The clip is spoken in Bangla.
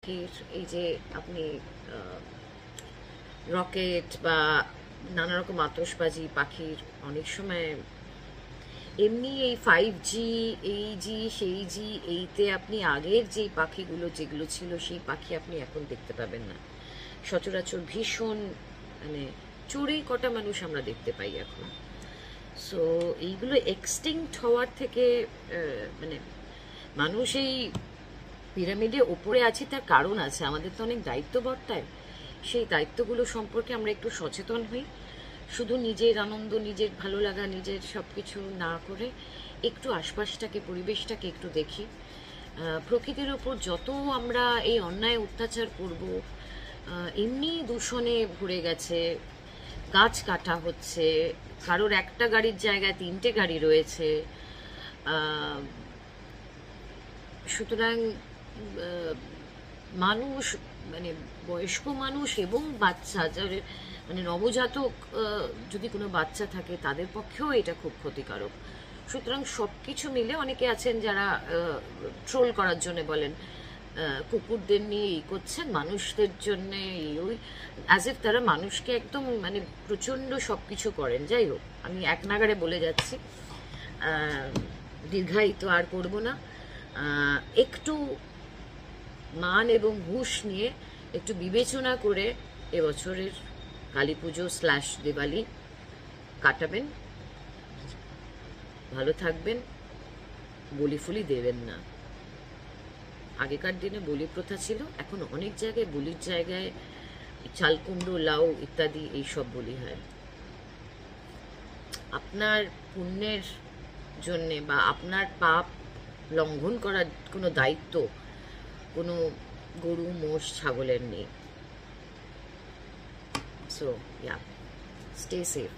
এই যে আপনি রকেট বা নানা রকম আতশবাজি পাখির অনেক সময় এমনি এই 5G এই জি সেই জি এইতে আপনি আগের যে পাখিগুলো যেগুলো ছিল সেই পাখি আপনি এখন দেখতে পাবেন না। সচরাচর ভীষণ মানে চড়েই কটা মানুষ আমরা দেখতে পাই এখন। সো এইগুলো এক্সটিংক্ট হওয়ার থেকে মানে মানুষ এই পিরামিডে ওপরে আছে তার কারণ আছে, আমাদের তো অনেক দায়িত্ব বর্তায়। সেই দায়িত্বগুলো সম্পর্কে আমরা একটু সচেতন হই, শুধু নিজের আনন্দ নিজের ভালো লাগা নিজের সব কিছু না করে একটু আশপাশটাকে পরিবেশটাকে একটু দেখি। প্রকৃতির ওপর যত আমরা এই অন্যায় অত্যাচার করব, এমনি দূষণে ভরে গেছে, গাছ কাটা হচ্ছে, কারোর একটা গাড়ির জায়গায় 3টে গাড়ি রয়েছে। সুতরাং মানুষ মানে বয়স্ক মানুষ এবং বাচ্চা যাদের মানে নবজাতক যদি কোনো বাচ্চা থাকে তাদের পক্ষেও এটা খুব ক্ষতিকারক। সুতরাং সব কিছু মিলে অনেকে আছেন যারা ট্রোল করার জন্য বলেন কুকুরদের নিয়ে এই করছেন, মানুষদের জন্য এই ওই, অ্যাজ ইফ তারা মানুষকে একদম মানে প্রচণ্ড সব কিছু করেন। যাই হোক, আমি এক নাগাড়ে বলে যাচ্ছি, দীর্ঘায়িত আর করব না। একটু মান এবং হুঁশ নিয়ে একটু বিবেচনা করে এবছরের কালী পুজো / দিওয়ালি কাটাবেন। ভালো থাকবেন, বলি ফুলি দেবেন না। আগেকার দিনে বলি প্রথা ছিল, এখন অনেক জায়গায় বলির জায়গায় চাল কুমড়ো লাউ ইত্যাদি এইসব বলি হয়। আপনার পুণ্যের জন্যে বা আপনার পাপ লঙ্ঘন করার কোনো দায়িত্ব কোনো গরু মোষ ছাগলের নেই। So yeah, stay safe.